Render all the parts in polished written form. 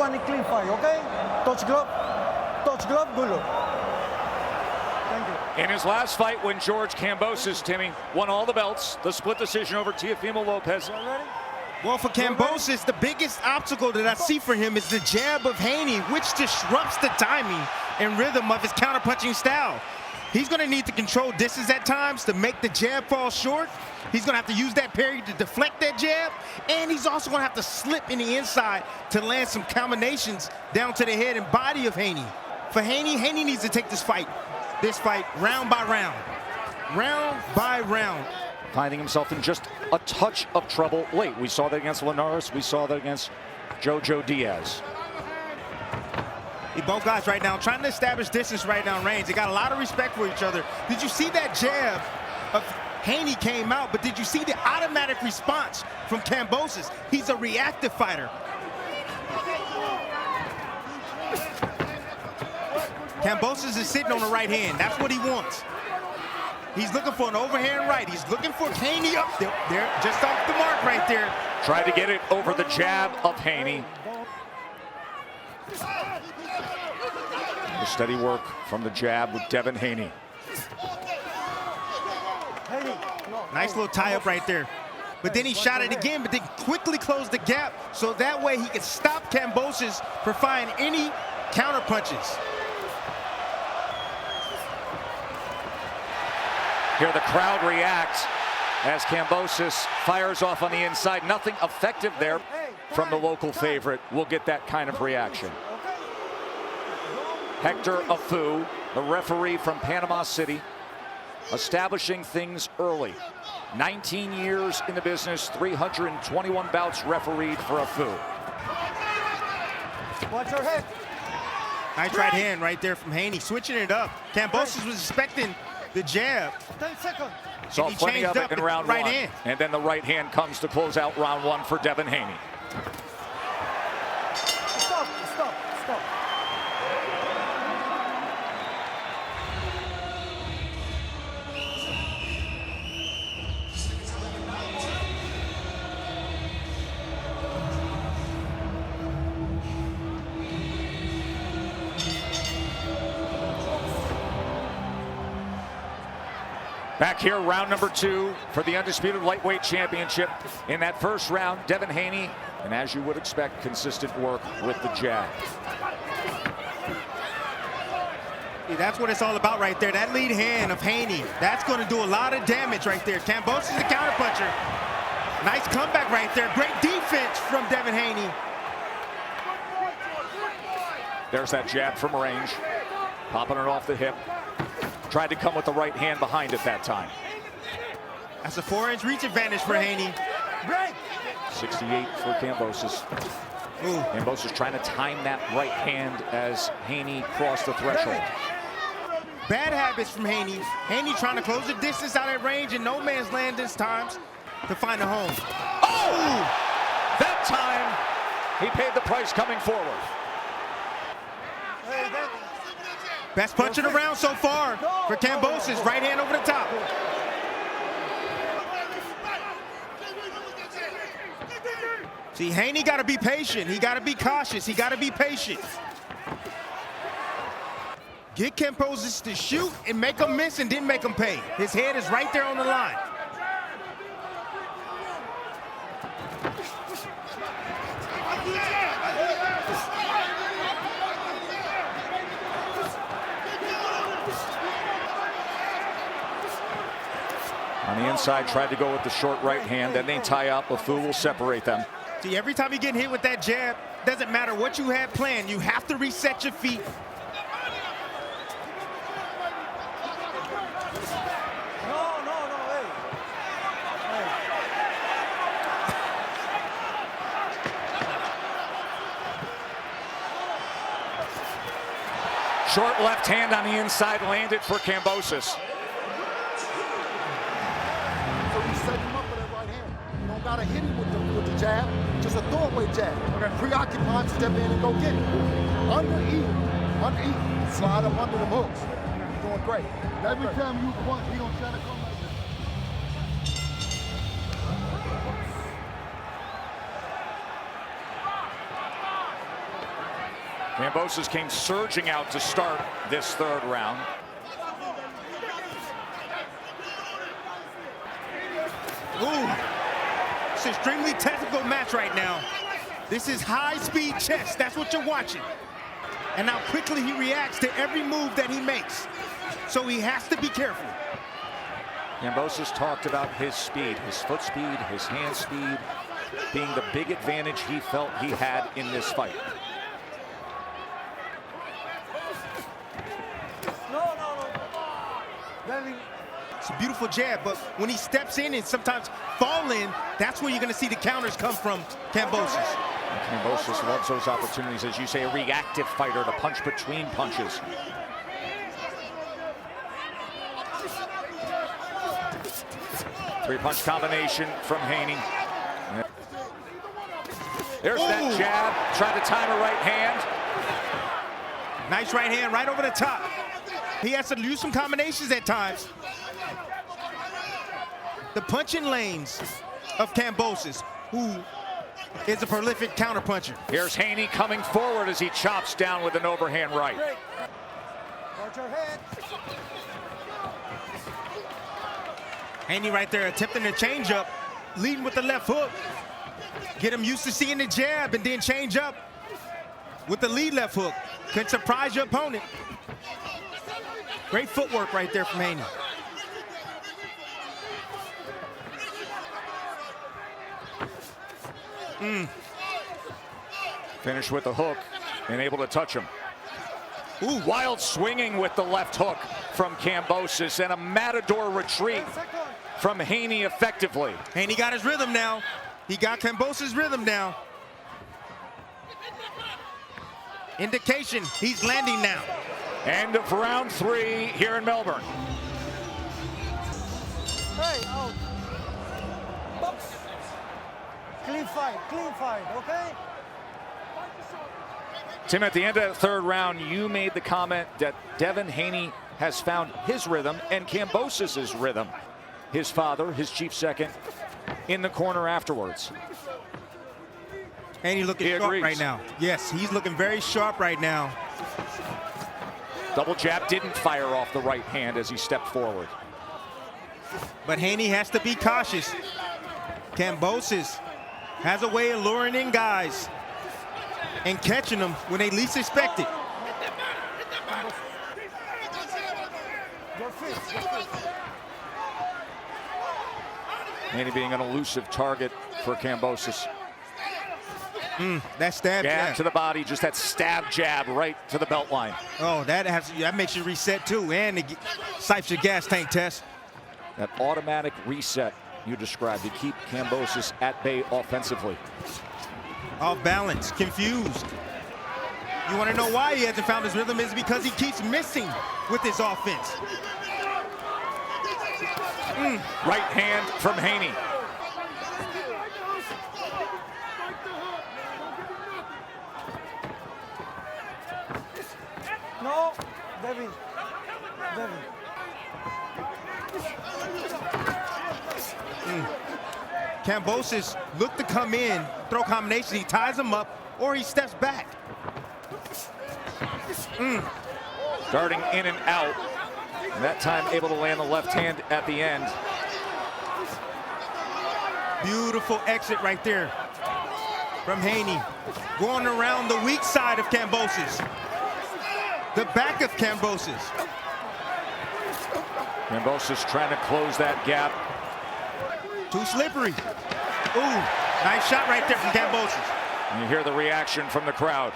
want a clean fight, okay? Touch glove, good luck. Thank you. In his last fight, when George Kambosos, Timmy, won all the belts, the split decision over Teofimo Lopez. Well, for Kambosos, the biggest obstacle that I see for him is the jab of Haney, which disrupts the timing and rhythm of his counterpunching style. He's going to need to control distance at times to make the jab fall short. He's going to have to use that parry to deflect that jab. And he's also going to have to slip in the inside to land some combinations down to the head and body of Haney. For Haney, Haney needs to take this fight round by round. Round by round. Finding himself in just a touch of trouble late. We saw that against Linares. We saw that against Jojo Diaz. Both guys right now trying to establish distance right now in range. They got a lot of respect for each other. Did you see that jab of Haney came out, but did you see the automatic response from Kambosos? He's a reactive fighter. Kambosos is sitting on the right hand. That's what he wants. He's looking for an overhand right. He's looking for Haney up there, just off the mark right there. Tried to get it over the jab of Haney. The steady work from the jab with Devin Haney. Nice little tie-up right there. But then he shot it again, but then quickly closed the gap so that way he could stop Kambosos from finding any counter punches. Here the crowd reacts as Kambosos fires off on the inside. Nothing effective there from the local favorite. We'll get that kind of reaction. Hector Afu, the referee from Panama City, establishing things early. 19 years in the business, 321 bouts refereed for Afu. Watch your head. Nice right hand right there from Haney, switching it up. Kambosos was expecting the jab. 10 seconds. Saw plenty of it in round one. Hand. And then the right hand comes to close out round one for Devin Haney. Stop. Back here, round number 2 for the undisputed lightweight championship. In that first round, Devin Haney, and as you would expect, consistent work with the jab. That's what it's all about right there. That lead hand of Haney, that's going to do a lot of damage right there. Kambosos is the counterpuncher. Nice comeback right there. Great defense from Devin Haney. There's that jab from range, popping it off the hip. Tried to come with the right hand behind it that time. That's a 4-inch reach advantage for Haney. 68 for Kambosos. Kambosos trying to time that right hand as Haney crossed the threshold. Bad habits from Haney. Haney trying to close the distance out at range and no man's land this times to find a home. Oh! That time, he paid the price coming forward. Best punch of the round so far for Kambosos. Right hand over the top. See, Haney got to be patient. He got to be cautious. He got to be patient. Get Kambosos to shoot and make him miss and then make him pay. His head is right there on the line. On the inside, tried to go with the short right hand, then they tie up. Afu will separate them. See, every time you get hit with that jab, doesn't matter what you had planned, you have to reset your feet. Short left hand on the inside landed for Kambosos. Set him up with that right hand. You don't gotta hit him with the jab, just a throwaway jab. Preoccupy, step in and go get it. Under E, slide up under the hooks. You're doing great. Every time you punch, he gonna try to come like that. Kambosos came surging out to start this third round. Ooh, it's an extremely technical match right now. This is high-speed chess. That's what you're watching. And how quickly he reacts to every move that he makes. So he has to be careful. Kambosos talked about his speed, his foot speed, his hand speed, being the big advantage he felt he had in this fight. No. Devin. It's a beautiful jab, but when he steps in and sometimes fall in, that's where you're going to see the counters come from Kambosos. Kambosos loves those opportunities, as you say, a reactive fighter to punch between punches. Three-punch combination from Haney. There's that jab, trying to time a right hand. Nice right hand right over the top. He has to use some combinations at times. The punching lanes of Kambosos, who is a prolific counterpuncher. Here's Haney coming forward as he chops down with an overhand right. Watch your head. Haney right there attempting to change up, leading with the left hook. Get him used to seeing the jab and then change up with the lead left hook. Can surprise your opponent. Great footwork right there from Haney. Finish with the hook and able to touch him. Ooh, Wild swinging with the left hook from Kambosos, and a matador retreat from Haney effectively. Haney got his rhythm now. He got Kambosos' rhythm now. Indication he's landing now. End of round 3 here in Melbourne. Hey, out. Box. Clean fight, okay? Tim, at the end of the third round, you made the comment that Devin Haney has found his rhythm and Kambosos' rhythm. His father, his chief second, in the corner afterwards. Haney looking sharp right now. Yes, he's looking very sharp right now. Double jab didn't fire off the right hand as he stepped forward. But Haney has to be cautious. Kambosos has a way of luring in guys and catching them when they least expect it. Haney being an elusive target for Kambosos. That stab Jab to the body, just that stab jab right to the belt line. Oh, that makes you reset too, and it sipes your gas tank, Tess. That automatic reset you described to keep Kambosos at bay offensively. Off balance, confused. You want to know why he hasn't found his rhythm? Is because he keeps missing with his offense. Right hand from Haney. No, Devin. Kambosos look to come in, throw combinations, he ties him up, or he steps back. Darting in and out. And that time able to land the left hand at the end. Beautiful exit right there from Haney. Going around the weak side of Kambosos. The back of Kambosos. Kambosos trying to close that gap. Too slippery. Ooh, nice shot right there from Kambosos. And you hear the reaction from the crowd.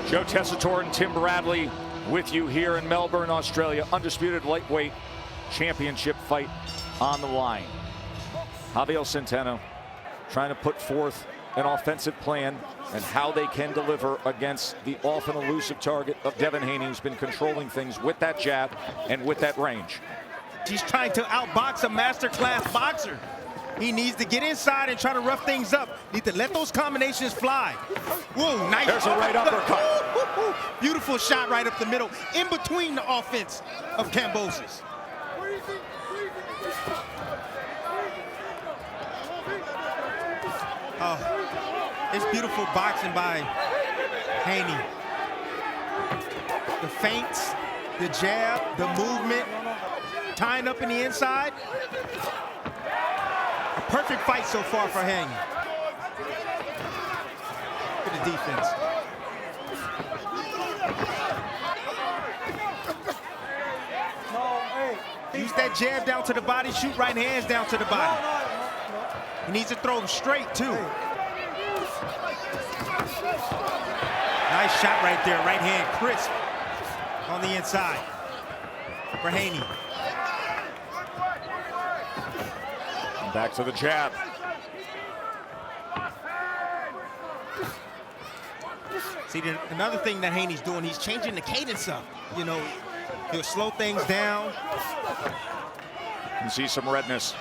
Joe Tessitore and Tim Bradley with you here in Melbourne, Australia. Undisputed lightweight championship fight on the line. Javier Centeno trying to put forth an offensive plan and how they can deliver against the often elusive target of Devin Haney, who's been controlling things with that jab and with that range. He's trying to outbox a Masterclass boxer. He needs to get inside and try to rough things up. Need to let those combinations fly. Whoa, nice. There's a right uppercut. Beautiful shot right up the middle, in between the offense of Kambosos. Oh, it's beautiful boxing by Haney. The feints, the jab, the movement, tying up in the inside. A perfect fight so far for Haney. Look at the defense. Use that jab down to the body, shoot right hands down to the body. He needs to throw them straight, too. Nice shot right there, right hand, crisp on the inside for Haney. Back to the jab. See, another thing that Haney's doing, he's changing the cadence up. You know, he'll slow things down. You can see some redness.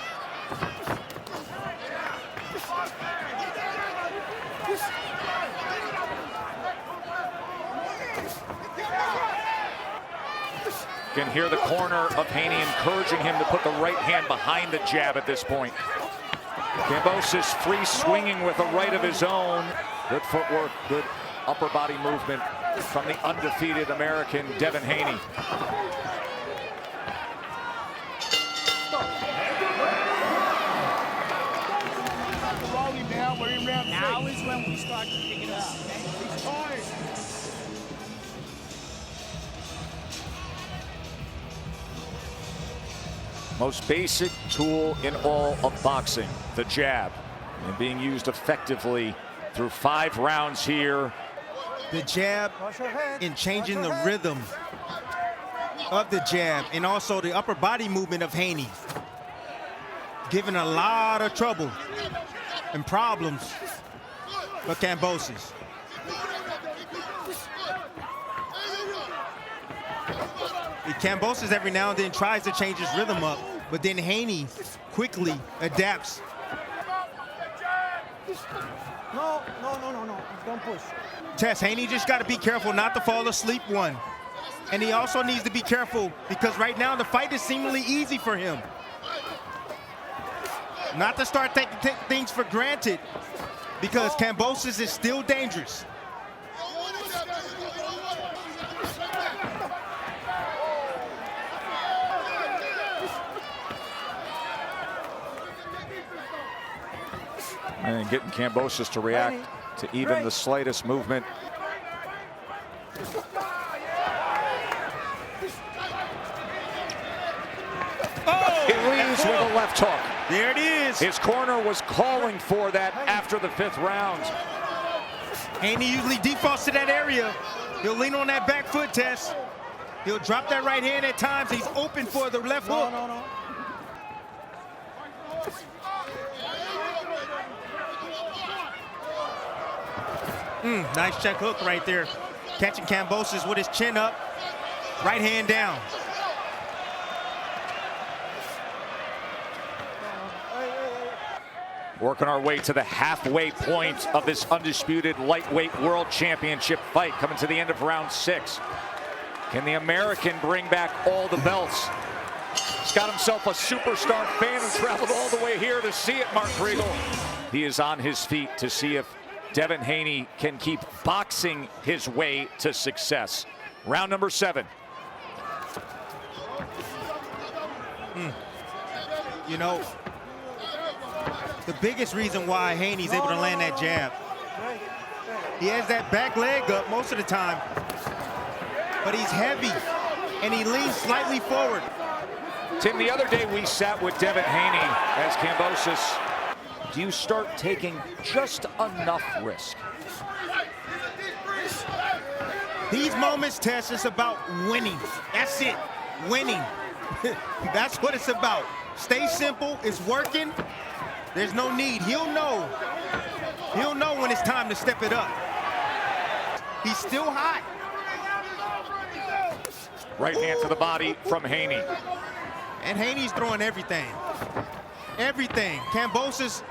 You can hear the corner of Haney encouraging him to put the right hand behind the jab at this point. Kambosos free swinging with a right of his own. Good footwork, good upper body movement from the undefeated American Devin Haney. Now is when we start to pick it up. He's tired. Most basic tool in all of boxing, the jab, and being used effectively through 5 rounds here. The jab in changing the rhythm of the jab and also the upper body movement of Haney. Giving a lot of trouble and problems for Kambosos. Kambosos every now and then tries to change his rhythm up, but then Haney quickly adapts. No. Don't push. Tess, Haney just got to be careful not to fall asleep one. And he also needs to be careful because right now the fight is seemingly easy for him. Not to start taking things for granted because Kambosos is still dangerous. And getting Kambosos to react to even the slightest movement. Oh! It leaves with a left hook. There it is. His corner was calling for that after the 5th round. Haney usually defaults to that area. He'll lean on that back foot, Tess. He'll drop that right hand at times. He's open for the left hook. No. Nice check hook right there. Catching Kambosos with his chin up. Right hand down. Working our way to the halfway point of this undisputed lightweight world championship fight, coming to the end of round 6. Can the American bring back all the belts? He's got himself a superstar fan who traveled all the way here to see it, Mark Kriegel. He is on his feet to see if Devin Haney can keep boxing his way to success. Round number 7. You know, the biggest reason why Haney's able to land that jab, he has that back leg up most of the time, but he's heavy and he leans slightly forward. Tim, the other day we sat with Devin Haney as Kambosos. Do you start taking just enough risk? These moments, Tess, it's about winning. That's it, winning. That's what it's about. Stay simple, it's working. There's no need, he'll know when it's time to step it up. He's still hot. Right hand to the body from Haney. And Haney's throwing everything. Everything. Kambosos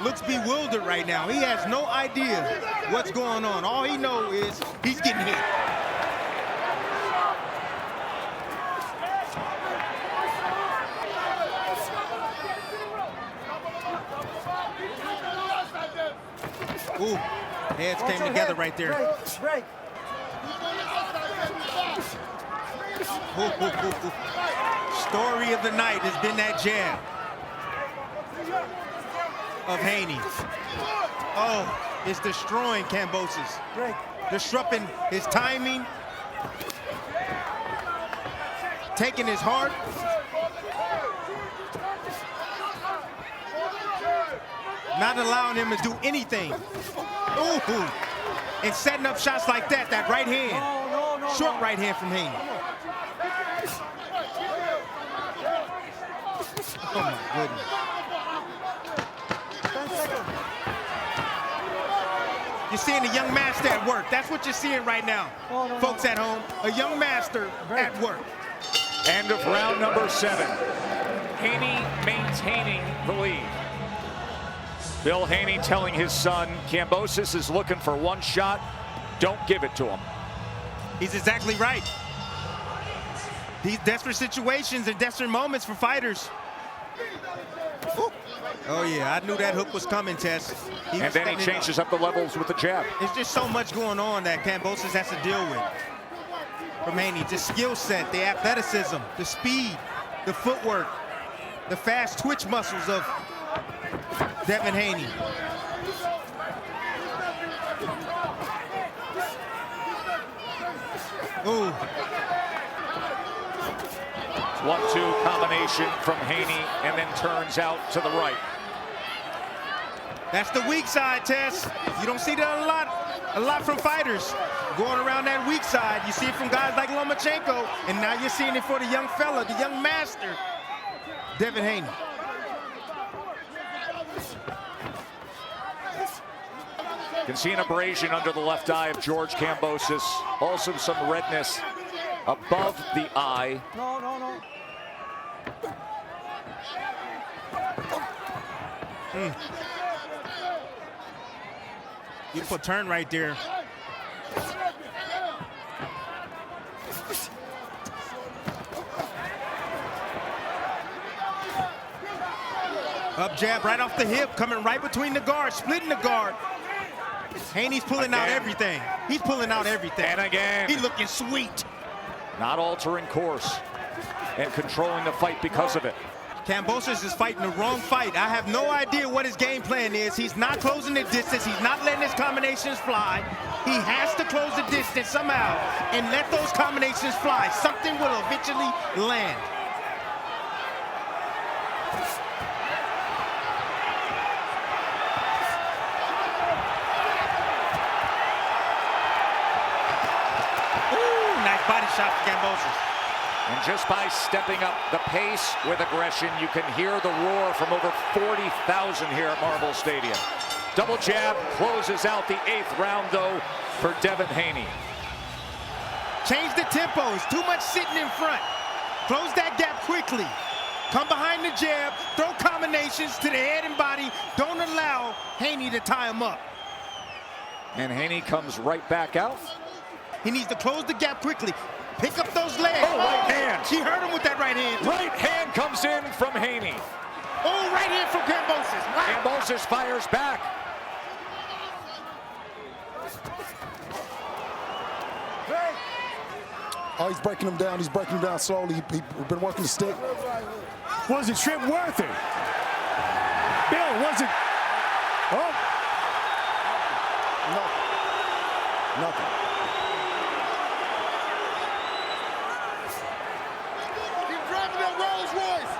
looks bewildered right now. He has no idea what's going on. All he knows is he's getting hit. Ooh, heads came together right there. Break, break. Ooh, ooh, ooh, ooh. Story of the night has been that jab of Haney. Oh, it's destroying Kambosos. Break. Disrupting his timing, taking his heart. Not allowing him to do anything. Ooh, and setting up shots like that, that right hand. No, Short right hand from Haney. Oh my goodness. 10 seconds. You're seeing a young master at work. That's what you're seeing right now, folks at home. A young master at work. End of round number 7. Haney maintaining the lead. Bill Haney telling his son, Kambosos is looking for one shot. Don't give it to him. He's exactly right. These desperate situations and desperate moments for fighters. Ooh. Oh yeah, I knew that hook was coming, Tess. And then he changes up the levels with the jab. There's just so much going on that Kambosos has to deal with. From Haney, the skill set, the athleticism, the speed, the footwork, the fast twitch muscles of Devin Haney. Ooh. 1-2 combination from Haney and then turns out to the right. That's the weak side, Tess. You don't see that a lot from fighters. Going around that weak side, you see it from guys like Lomachenko, and now you're seeing it for the young fella, the young master, Devin Haney. You can see an abrasion under the left eye of George Kambosos. Also some redness above the eye. No. Beautiful turn right there. Up jab right off the hip, coming right between the guard, splitting the guard. Haney's pulling out everything. He's pulling out everything. And again. He's looking sweet. Not altering course and controlling the fight because of it. Kambosos is fighting the wrong fight. I have no idea what his game plan is. He's not closing the distance. He's not letting his combinations fly. He has to close the distance somehow and let those combinations fly. Something will eventually land. Ooh, nice body shot for Kambosos. And just by stepping up the pace with aggression, you can hear the roar from over 40,000 here at Marble Stadium. Double jab closes out the 8th round, though, for Devin Haney. Change the tempo. It's too much sitting in front. Close that gap quickly. Come behind the jab. Throw combinations to the head and body. Don't allow Haney to tie him up. And Haney comes right back out. He needs to close the gap quickly. Pick up those legs. Oh, right hand. She hurt him with that right hand. Right hand comes in from Haney. Oh, right hand from Kambosos. Wow. Kambosos fires back. Oh, he's breaking him down. He's breaking him down slowly. He's been working the stick. Was the trip worth it? Bill, was it? Oh. Nothing. He's driving that Rolls Royce.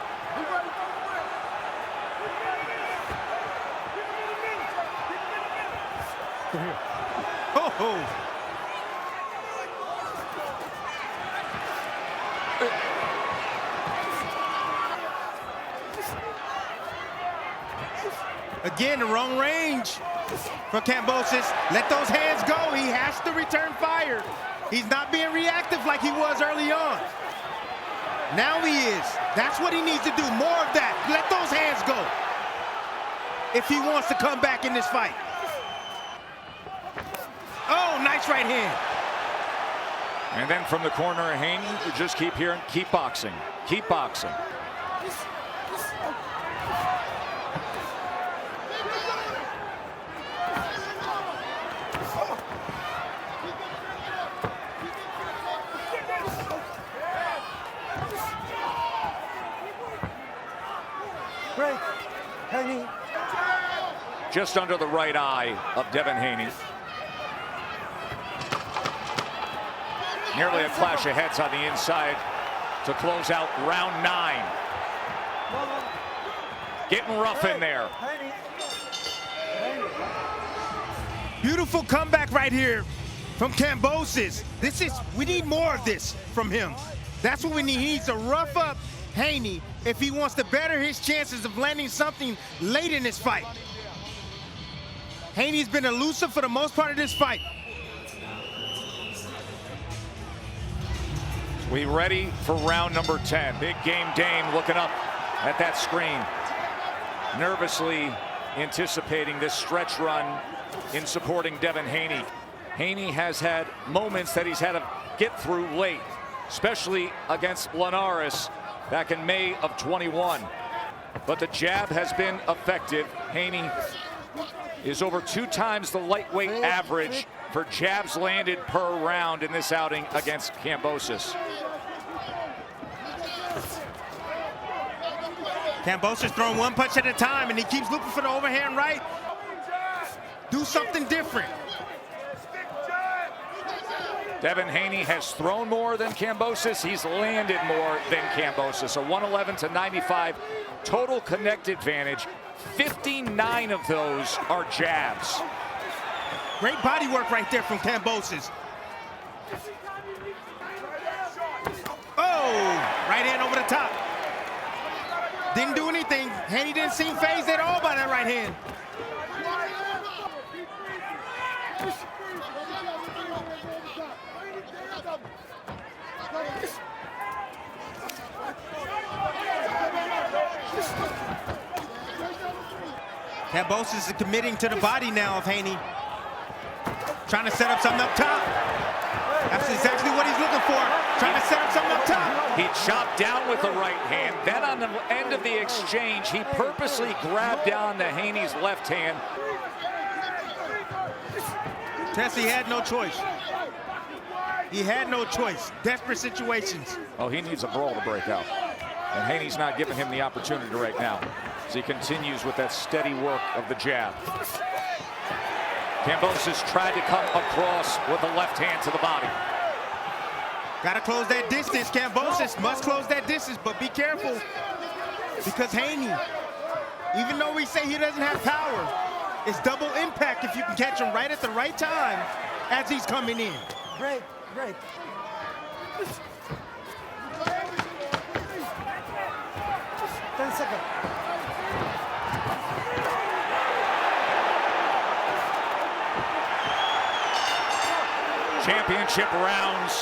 Oh. Again, the wrong range for Kambosos. Let those hands go. He has to return fire. He's not being reactive like he was early on. Now he is. That's what he needs to do. More of that. Let those hands go if he wants to come back in this fight. Oh, nice right hand. And then from the corner of Haney, you just keep hearing, keep boxing, keep boxing. Break. Haney. Just under the right eye of Devin Haney. Nearly a clash of heads on the inside to close out round 9. Getting rough in there. Haney. Beautiful comeback right here from Kambosos. We need more of this from him. That's what we need. He needs to rough up Haney if he wants to better his chances of landing something late in this fight. Haney's been elusive for the most part of this fight. We ready for round number 10. Big Game Dame looking up at that screen, nervously anticipating this stretch run in supporting Devin Haney. Haney has had moments that he's had to get through late, especially against Linares back in May of 21. But the jab has been effective. Haney is over 2 times the lightweight average for jabs landed per round in this outing against Kambosos. Kambosos throwing one punch at a time, and he keeps looking for the overhand right. Do something different. Devin Haney has thrown more than Kambosos. He's landed more than Kambosos. A 111-95 total connect advantage. 59 of those are jabs. Great body work right there from Kambosos. Oh, right hand over the top. Didn't do anything. Haney didn't seem phased at all by that right hand. Kambosos is committing to the body now of Haney. Trying to set up something up top. That's exactly what he's looking for. Trying to set up something up top. He chopped down with the right hand. Then on the end of the exchange, he purposely grabbed down to Haney's left hand. Tess, he had no choice. He had no choice. Desperate situations. Oh, he needs a brawl to break out. And Haney's not giving him the opportunity right now, as he continues with that steady work of the jab. Kambosos tried to come across with the left hand to the body. Got to close that distance. Kambosos must close that distance, but be careful, because Haney, even though we say he doesn't have power, it's double impact if you can catch him right at the right time as he's coming in. Break. Break. 10 seconds. Championship rounds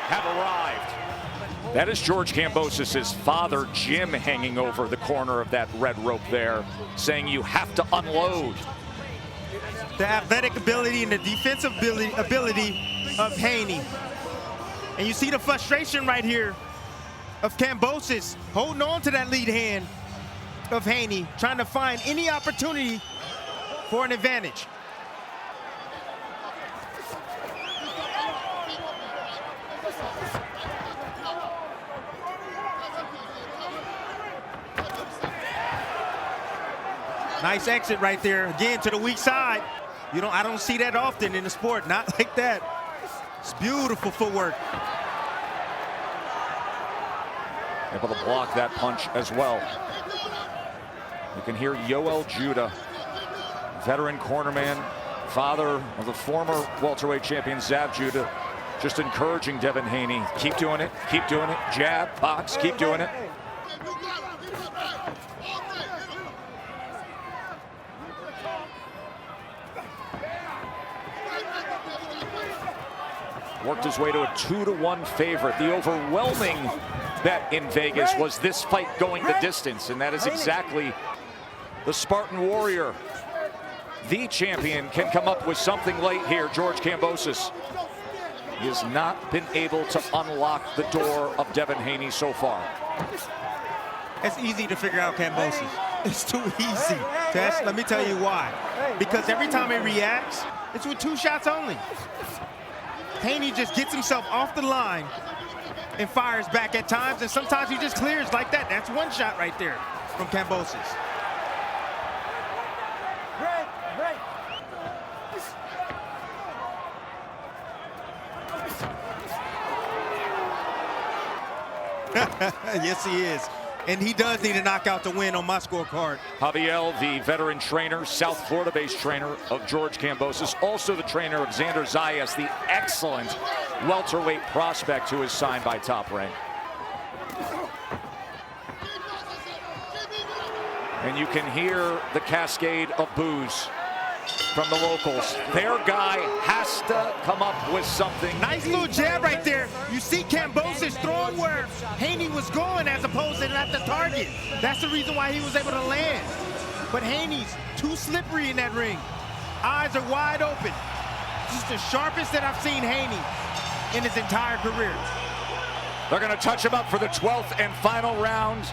have arrived. That is George Kambosos' father, Jim, hanging over the corner of that red rope there, saying you have to unload. The athletic ability and the defensive ability of Haney. And you see the frustration right here of Kambosos holding on to that lead hand of Haney, trying to find any opportunity for an advantage. Nice exit right there, again to the weak side. I don't see that often in the sport, not like that. It's beautiful footwork. Able to block that punch as well. You can hear Yoel Judah, veteran cornerman, father of the former welterweight champion Zab Judah, just encouraging Devin Haney. Keep doing it, jab, box, keep doing it. Worked his way to a 2-1 favorite. The overwhelming bet in Vegas was this fight going the distance, and that is exactly the Spartan Warrior. The champion can come up with something late here, George Kambosos. He has not been able to unlock the door of Devin Haney so far. It's easy to figure out Kambosos. It's too easy. Tess, let me tell you why. Because every time he reacts, it's with 2 shots only. Haney just gets himself off the line and fires back at times, and sometimes he just clears like that. That's 1 shot right there. from Kambosos. Break, break. Yes, he is. And he does need a knockout to win on my scorecard. Pawel, the veteran trainer, South Florida-based trainer of George Kambosos, also the trainer of Xander Zayas, the excellent welterweight prospect who is signed by Top Rank. And you can hear the cascade of boos from the locals. Their guy has to come up with something. Nice little jab right there. You see Kambosos throwing where Haney was going as opposed to at the target. That's the reason why he was able to land. But Haney's too slippery in that ring. Eyes are wide open. This is the sharpest that I've seen Haney in his entire career. They're going to touch him up for the 12th and final round.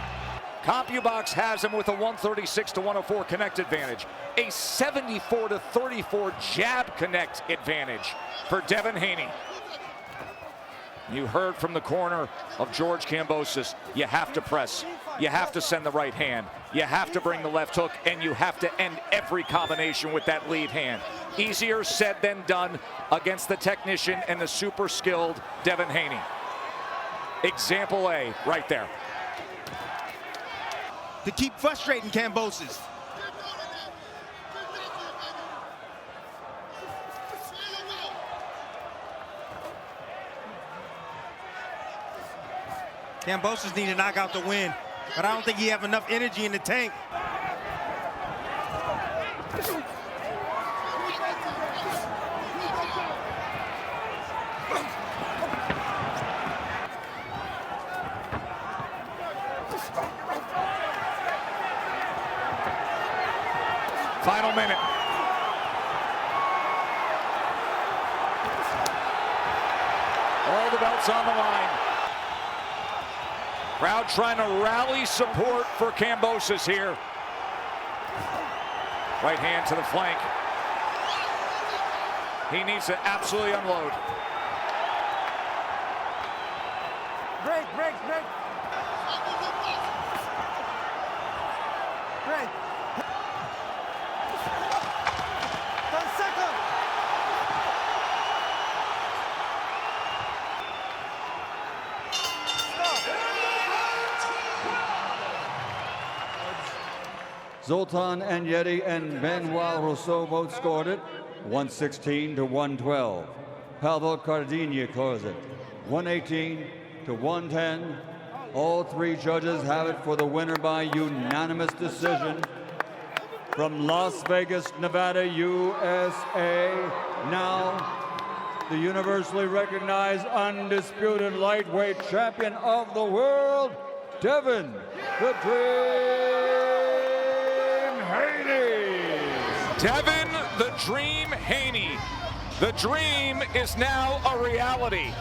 CompuBox has him with a 136-104 connect advantage, a 74-34 jab connect advantage for Devin Haney. You heard from the corner of George Kambosos, you have to press, you have to send the right hand, you have to bring the left hook, and you have to end every combination with that lead hand. Easier said than done against the technician and the super skilled Devin Haney. Example A right there. To keep frustrating Kambosos. Kambosos need a knockout to win, but I don't think he have enough energy in the tank. Final minute. All the belts on the line. Crowd trying to rally support for Kambosos here. Right hand to the flank. He needs to absolutely unload. Break, break, break. Break. 10 seconds. Zoltan Enyedi and Benoit Roussel both scored it, 116-112. Pawel Kardyni closed it, 118-110. All three judges have it for the winner by unanimous decision. From Las Vegas, Nevada, USA, now the universally recognized undisputed lightweight champion of the world, Devin the Dream Haney. Devin the Dream Haney. The dream is now a reality.